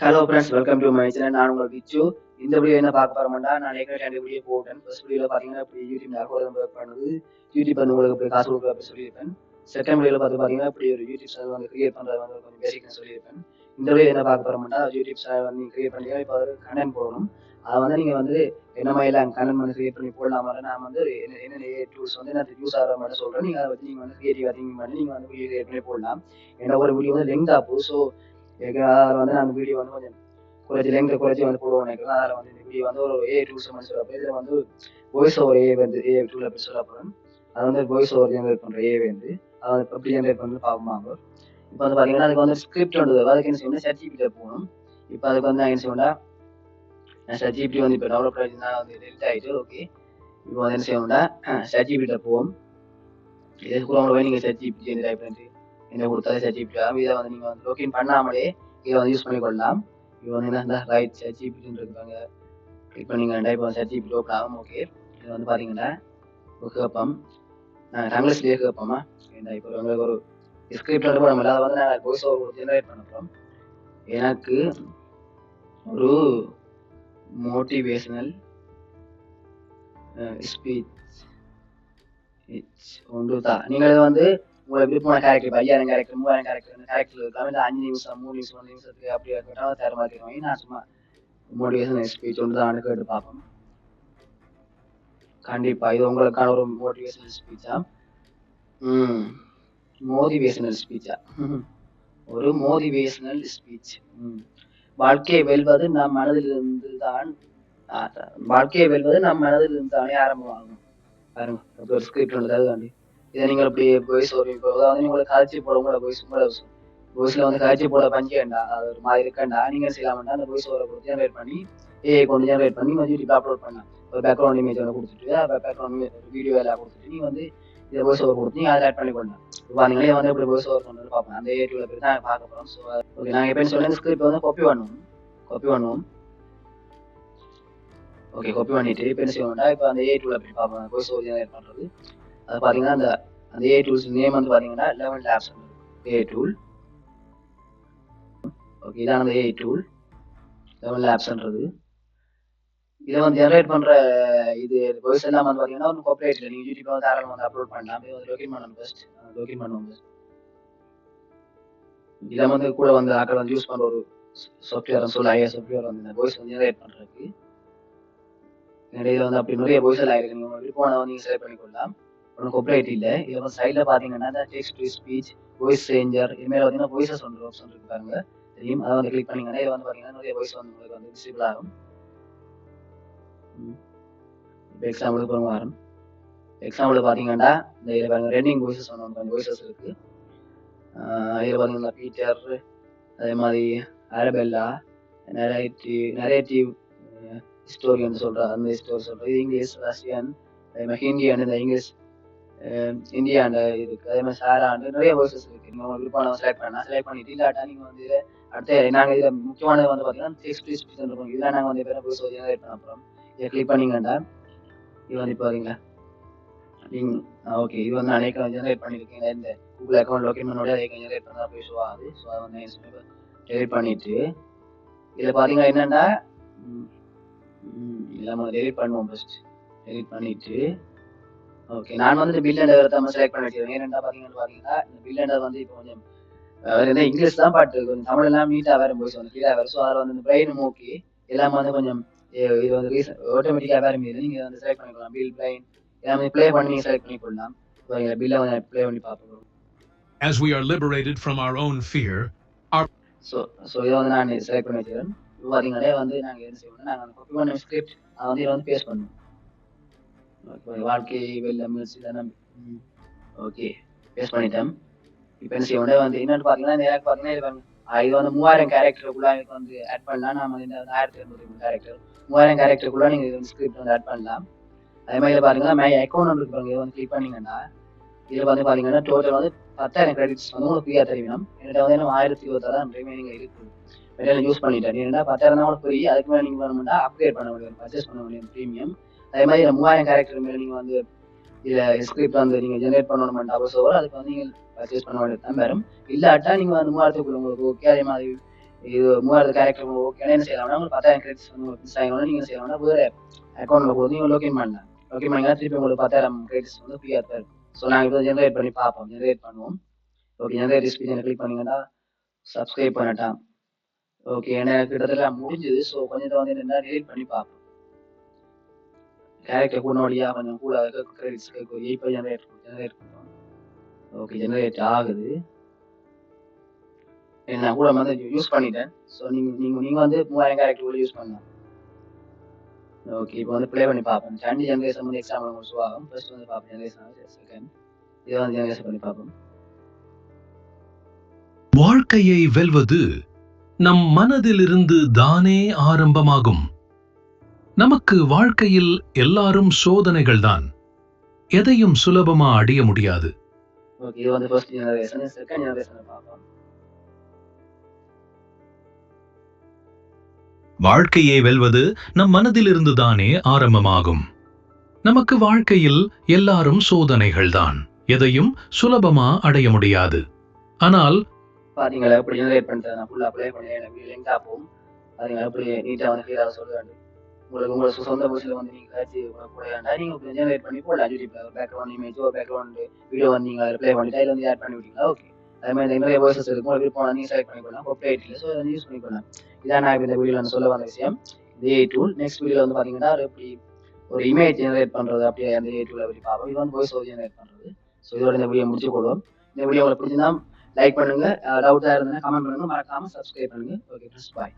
Hello friends, welcome to my channel. நான் உங்கள் விச்சு. இந்த வீடியோ என்ன பார்க்க போறோம்னா, நான் ஏற்கனவே 2 வீடியோ போட்டேன். ஃபர்ஸ்ட் வீடியோல பார்த்தீங்கன்னா, இப்படி யூடியூப் அல்கோரிதம் ஒர்க் பண்ணுது, யூடியூப் வந்து உங்களுக்கு இப்படி காசு கொடுக்குது அப்படி சொல்லியிருப்பேன். செகண்ட் வீடியோல பார்த்தீங்கன்னா, இப்படி ஒரு யூடியூப் சேனல் வந்து கிரியேட் பண்றது வந்து கொஞ்சம் பேசிக்னு சொல்லியிருப்பேன். இந்த வீடியோ என்ன பார்க்க போறோம்னா, யூடியூப் சேனல் வந்து நீங்க கிரியேட் பண்ணீங்கன்னா, இப்போ ஒரு கண்டென்ட் போடணும். அதை வந்து நீங்க வந்து என்ன மாதிரிலாம் கண்டென்ட் வந்து கிரியேட் பண்ணி போடலாம். நான் வந்து என்னென்ன டூல்ஸ் வந்து நான் யூஸ் ஆகிற மாதிரி சொல்றேன். நீங்க அதை வச்சு நீங்க வந்து கிரியேட்டிவா திங்க் பண்ணி நீங்க வந்து வீடியோ கிரியேட் பண்ணி போடலாம். ஏன்னா ஒரு வீடியோ வந்து லெங்க் ஆகும். ஸோ அதில் வந்து நான் வீடியோ வந்து கொஞ்சம் குறைச்சி வந்து போடுவோம் நினைக்கிறேன். அதில் வந்து இந்த வீடியோ வந்து ஒரு டூல்ஸ் வந்து சொல்ல போகிறேன். இதில் வந்து வாய்ஸ் ஓவர் வந்து டூல் அப்படி சொல்ல போகிறேன். அது வந்து வாய்ஸ் ஓவர் ஜென்ரேட் பண்ணுற வந்து அதை வந்து எப்படி ஜென்ரேட் பண்ணி பார்ப்பாங்க. இப்போ வந்து பார்த்தீங்கன்னா அதுக்கு வந்து ஸ்கிரிப்ட் ஒன்று அதுக்கு என்ன செய்யணும், ChatGPT போகணும். இப்போ அதுக்கு வந்து நான் என்ன செய்யணும்னா, நான் ChatGPT வந்து இப்போ டெவலப் ஆகிடுச்சுன்னா வந்து டெலிட் ஆகிட்டு ஓகே. இப்போ வந்து என்ன செய்யணும்னா ChatGPT போவோம். இதே கூட போய் நீங்கள் ChatGPT டைப் பண்ணிட்டு என்ன கொடுத்தாலே ChatGPT ஆகும். இதை வந்து நீங்கள் வந்து லாகின் பண்ணாமலே இதை வந்து யூஸ் பண்ணிக்கொள்ளலாம். இப்போ வந்து என்ன ரைட் ChatGPT இருக்காங்க, கிளிக் பண்ணிங்கன்னா இப்போ ChatGPT ஓப்பன் ஆகும். ஓகே, இது வந்து பார்த்தீங்கன்னா ஒரு கேட்போம், நாங்கள் இங்கிலீஷ்லேயே கேட்போமா. இப்போ உங்களுக்கு ஒரு ஸ்கிரிப்ட் வந்து போட முடியல, அதை வந்து நான் வாய்ஸ் ஓவர் ஜெனரேட் பண்ண போகிறோம். எனக்கு ஒரு மோட்டிவேஷனல் ஸ்பீச் ஒன்று தான். நீங்கள் வந்து உங்களை விருப்பமான கேரக்டர், 5000 கேரக்டர் 3000 கேரக்டர் இருக்காம இந்த 5 நிமிஷம் 3 நிமிஷம் 1 நிமிஷத்துக்கு அப்படி கேட்டால் தர மாதிரி நான் சும்மா மோட்டிவேஷனல் ஸ்பீச் ஒன்று தான் கேட்டு பார்ப்போம். கண்டிப்பா இது உங்களுக்கான ஒரு மோட்டிவேஷனல் ஸ்பீச்சா? மோட்டிவேஷனல் ஸ்பீச்சா? ஒரு மோட்டிவேஷனல் ஸ்பீச். வாழ்க்கையை வெல்வது நம் மனதிலிருந்து தான். வாழ்க்கையை வெல்வது நம் மனதிலிருந்து தானே ஆரம்பமாகும். பாருங்க, ஒரு ஸ்கிரிப்ட் ஒன்று தருதாண்டி. இதை நீங்கள் அப்படி வாய்ஸ் ஓவர் இப்போ அதாவது உங்களுக்கு காய்ச்சி போட உங்களோட வாய்ஸ்ல வந்து காய்ச்சி போட பஞ்சு வேண்டா, அது ஒரு மாதிரி இருக்கண்டா, நீங்க செய்யலாம்டா அந்த வாய்ஸ் ஓவரை கொடுத்து ஜென்ரேட் பண்ணி கொண்டு ஜென்ரேட் பண்ணி யூடியூப்ல அப்லோட் பண்ணலாம். ஒரு பேக்ரவுண்ட் இமேஜ் ஒன்று கொடுத்துட்டு பேக்ரவுண்ட் வீடியோ எல்லாம் கொடுத்துட்டு நீங்க வந்து இதை வாய்ஸ் ஓவர் கொடுத்து நீங்க அதை ஆட் பண்ணி கொள்ளலாம். இப்போ நீங்களே வந்து இப்படி வாய்ஸ் ஓவர் கொண்டு பார்ப்போம். அந்த யூடியூப்ல போய் தான் பார்க்க போறோம். ஸோ ஓகே, நாங்கள் எப்போ சொன்ன ஸ்கிரிப்ட் வந்து காப்பி பண்ணுவோம். ஓகே, காப்பி பண்ணிட்டு இப்போ என்ன செய்வோம்னா, இப்போ அந்த யூடியூப்ல போய் பார்ப்போம் வாய்ஸ் ஓவர் ஜென்ரேட் பண்றது. அது பார்த்தீங்கன்னா அந்த டூல்ஸ் நேம் வந்து பார்த்தீங்கன்னா 11 லேப்ஸ் டூல். ஓகே, இதான் அந்த டூல் 11 லேப்ஸ்ன்றது. இதை வந்து ஜென்ரேட் பண்ற இது வாய்ஸ் எல்லாம் வந்து பார்த்தீங்கன்னா ஒரு காப்பிரைட்ல நீங்க யூடியூப்ல வந்து தாராளமாக வந்து அப்லோட் பண்ணலாம். இதை வந்து லாகின் பண்ணுவோம் ஃபர்ஸ்ட். இதில் வந்து கூட வந்து ஆக்கள் வந்து யூஸ் பண்ற ஒரு சாஃப்ட்வேர் சொல்ல ஐஏ சாஃப்ட்வேர் வந்து இந்த வாய்ஸ் வந்து ஜென்ரேட் பண்றதுக்கு. இதில் வந்து அப்படி நிறைய வாய்ஸ் எல்லாம் இருக்கு. நீங்க விருப்பமான வந்து நீங்க செலக்ட் பண்ணிக்கொள்ளலாம். ஒன்றும் காப்பிரைட் இல்லை. இதில் வந்து சைடில் பார்த்தீங்கன்னா இந்த text to speech, voice changer, இதுமாதிரி பார்த்தீங்கன்னா வாய்ஸஸ் ஒன்று ஆப்ஷன் இருக்கு பாருங்க, தெரியும். அதை வந்து கிளிக் பண்ணீங்கன்னா இதில் வந்து பார்த்தீங்கன்னா நிறைய வாய்ஸ் வந்து உங்களுக்கு வந்து விசிபிள் ஆகும். இப்போ எக்ஸாம்பிளுக்கு ஒரு வாரம் எக்ஸாம்பிள் பார்த்தீங்கன்னா இந்த இதில் பாருங்க ரன்னிங் வாய்ஸஸ் ஒன்று கொஞ்சம் வாய்ஸஸ் இருக்கு. இதில் பார்த்தீங்கன்னா பீட்டர், அதே மாதிரி அரபெல்லா, நரேட்டிவ் ஹிஸ்டோரியன் சொல்ற அந்த ஸ்டோரி சொல்றது, இது இங்கிலீஷ், ரஷ்யன், அதே மாதிரி ஹிந்தி அண்ட் இந்த இங்கிலீஷ், இந்தியாண்ட இருக்கு. அதே மாதிரி சாராண்டு நிறைய வாய்ஸஸ் இருக்கு. நீங்க உங்களுக்கு விருப்பமான செலக்ட் பண்ணிட்டு இல்லாட்டா நீங்க வந்து இதை அடுத்த நாங்கள் இதில் முக்கியமானது வந்து பார்த்தீங்கன்னா டெக்ஸ்ட் டு ஸ்பீச் இருக்கும். இதெல்லாம் நாங்கள் வந்து பேர் வாய்ஸ் ஜெனரேட் பண்ண போகிறோம். இதை கிளிக் பண்ணிங்கன்னா இது வந்து இப்போ வரீங்களா ஓகே, இது வந்து அநேக ஜெனரேட் பண்ணியிருக்கீங்க. இந்த கூகுள் அக்கௌண்ட் லாகின் பண்ணோட அதை ஜெனரேட் பண்ணா போய் ஷோ ஆகுது. ஸோ அதை வந்து டெலிட் பண்ணிட்டு இதில் பார்த்தீங்கன்னா என்னென்னா நம்ம டெலிட் பண்ணுவோம். ஃபர்ஸ்ட் டெலிட் பண்ணிட்டு ஓகே, நான் வந்து இந்த பில் அண்ட் நம்ம செலக்ட் பண்ணி வச்சிருக்கேன். ஏன்னா பார்த்தீங்கன்னா இந்த பில் அண்ட் வந்து இப்போ கொஞ்சம் இங்கிலீஷ் தான் பாட்டு கொஞ்சம் தமிழ் எல்லாம் நீட்டாக வேறு வாய்ஸ் வந்து கிளியராக வேறு. ஸோ அதில் வந்து இந்த பிரெயின் மூக்கி எல்லாமே வந்து கொஞ்சம் இது வந்து ஆட்டோமேட்டிக்காக வேறு மீது நீங்கள் வந்து செலக்ட் பண்ணிக்கலாம். பில் பிரெயின் எல்லாமே ப்ளே பண்ணி நீங்கள் செலக்ட் பண்ணிக்கொள்ளலாம். பில்லை வந்து ப்ளே பண்ணி பார்ப்போம். As we are liberated from our own fear, so இதை வந்து நான் செலக்ட் பண்ணி வச்சுக்கிறேன். இப்போ பார்த்தீங்கன்னா வந்து நாங்கள் என்ன செய்வோம்னா நாங்கள் அந்த காப்பி பண்ண ஸ்கிரிப்ட் அதை வந்து இதில் வந்து பேஸ்ட் பண்ணுவோம். வாழ்க்கை வெளில முயற்சி தானே. ஓகே, பேஸ்ட் பண்ணிட்டேன். இப்போ என்ன செய்வோம்னா வந்து என்னென்னு பார்த்தீங்கன்னா எனக்கு பார்த்தீங்கன்னா இது வந்து 3000 கேரக்டருக்குள்ள எனக்கு வந்து ஆட் பண்ணலாம். நம்ம இந்த 1200 கேரக்டர் 3000 கேரக்டருக்குள்ள நீங்கள் இது ஸ்கிரிப்ட் வந்து ஆட் பண்ணலாம். அதே மாதிரி இதில் பார்த்தீங்கன்னா மை அக்கௌண்ட் இருக்கு பாருங்க, இதை வந்து கிளிக் பண்ணீங்கன்னா இதில் வந்து பார்த்தீங்கன்னா டோட்டல் வந்து 10,000 கிரெடிட்ஸ் வந்து உங்களுக்கு ஃப்ரீயாக தெரியும். என்கிட்ட வந்து என்ன 1026 ரிமைனிங் இருக்குது. வெளியில் யூஸ் பண்ணிட்டேன். ஏன்னா 10,000 தான் உங்களுக்கு ஃப்ரீ. அதுக்கு மேலே நீங்கள் வேணும்னா அப்கிரேட் பண்ண முடியும், பர்ச்சேஸ் பண்ண முடியும் ப்ரீமியம். அதே மாதிரி இந்த 3000 கேரக்டர் மேலே நீங்கள் வந்து இதில் ஸ்கிரிப்ட் வந்து நீங்கள் ஜென்ரேட் பண்ணணும்னா அவசரம் அதுக்கு வந்து நீங்கள் பர்ச்சேஸ் பண்ண வேண்டியது தான் வரும். இல்லாட்டா நீங்கள் வந்து 3000க்குள்ள உங்களுக்கு ஓகே. அதே மாதிரி இது 3000 கேரக்டர் ஓகே என்ன செய்யலாம்னா உங்களுக்கு 10,000 கிரெடிட்ஸ் வந்து உங்களுக்கு மிஸ் ஆகணும்னா நீங்க செய்யலாம்னா வேற அக்கௌண்ட்ல போய் நீங்க லோகின் பண்ணலாம். லோகின் பண்ணீங்கன்னா திருப்பி உங்களுக்கு 10,000 கிரெடிட்ஸ் வந்து ஃப்ரீயா தான் இருக்கும். ஸோ நாங்கள் இப்போ ஜென்ரேட் பண்ணி பார்ப்போம். ஜென்ரேட் பண்ணுவோம். ஓகே ஜென்ரேட் ரெசிபி கிளிக் பண்ணீங்கன்னா சப்ஸ்கிரைப் பண்ணட்டான். ஓகே எனக்கு கிட்டத்தட்ட முடிஞ்சது. ஸோ கொஞ்சம் வந்து என்னென்னா டெலிட் பண்ணி பார்ப்போம். கேரக்டர் கூட வழியா கொஞ்சம் கூட கிரெடிட்ஸ் இப்போ ஜென்ரேட் பண்ணுவோம். ஓகே ஜென்ரேட் ஆகுது. நான் கூட வந்து யூஸ் பண்ணிட்டேன். ஸோ நீங்க வந்து 3000 கேரக்டர் கூட யூஸ் பண்ணலாம். ஓகே இப்போ வந்து ப்ளே பண்ணி பார்ப்போம். 2 ஜெனரேஷன் வந்து எக்ஸாம்பிள் உங்களுக்கு ஷோ ஆகும். ஃபர்ஸ்ட் வந்து பார்ப்போம் ஜெனரேஷன் செகண்ட். இதை வந்து ஜெனரேஷன் பண்ணி பார்ப்போம். வாழ்க்கையை வெல்வது நம் மனதிலிருந்து தானே ஆரம்பமாகும். நமக்கு வாழ்க்கையில் எல்லாரும் சோதனைகள் தான். எதையும் சுலபமா அடைய முடியாது. ஓகே இது வந்து ஃபர்ஸ்ட் ஜெனரேஷன். செகண்ட் ஜெனரேஷனை பார்ப்போம். வாழ்க்கையை வெல்வது நம் மனதிலிருந்து தானே ஆரம்பமாகும். நமக்கு வாழ்க்கையில் எல்லாரும் சோதனைகள் தான். எதையும் சுலபமா அடைய முடியாது. ஆனால் பாத்தீங்களா எப்படி ஜெனரேட் பண்ணிட்டு நான் ஃபுல்லா அப்ளை பண்ணேன். எனக்கு லிங்க் ஆகும். பாத்தீங்களா எப்படி நீட்டா வந்து கிளியரா சொல்லுவாங்க. உங்களுக்கு சொந்த புதுசுல வந்து நீங்க கூட நீங்க ஜெனரேட் பண்ணி போடலாம். யூடியூப்ல பேக்ரவுண்ட் இமேஜ் ஒரு பேக்ரவுண்ட் வீடியோ வந்து நீங்க ப்ளே பண்ணிட்டு அதில் வந்து ஆட் பண்ணி விட்டீங்களா ஓகே. அதே மாதிரி நிறைய வாய்ஸஸ் இருக்கு. உங்களுக்கு விருப்பம் நீங்க செலக்ட் பண்ணி போடலாம். காப்பிரைட் இல்லை. ஸோ அதை யூஸ் பண்ணி போடலாம். இதான் நான் இந்த வீடியோல நான் சொல்ல வந்த விஷயம். இந்த ஏஐ டூல். நெக்ஸ்ட் வீடியோல வந்து பாத்தீங்கன்னா எப்படி ஒரு இமேஜ் ஜெனரேட் பண்றது அப்படியே அந்த ஏஐ டூலை பற்றி பார்ப்போம். இது வந்து வாய்ஸ் ஓவர் ஜெனரேட் பண்றது. ஸோ இதோட இந்த வீடியோ முடிச்சு போடுவோம். இந்த வீடியோ உங்களுக்கு பிடிச்சிருந்தா லைக் பண்ணுங்க. டவுட்டா இருந்தா கமெண்ட் பண்ணுங்க. மறக்காம சப்ஸ்கிரைப் பண்ணுங்க. Okay bye.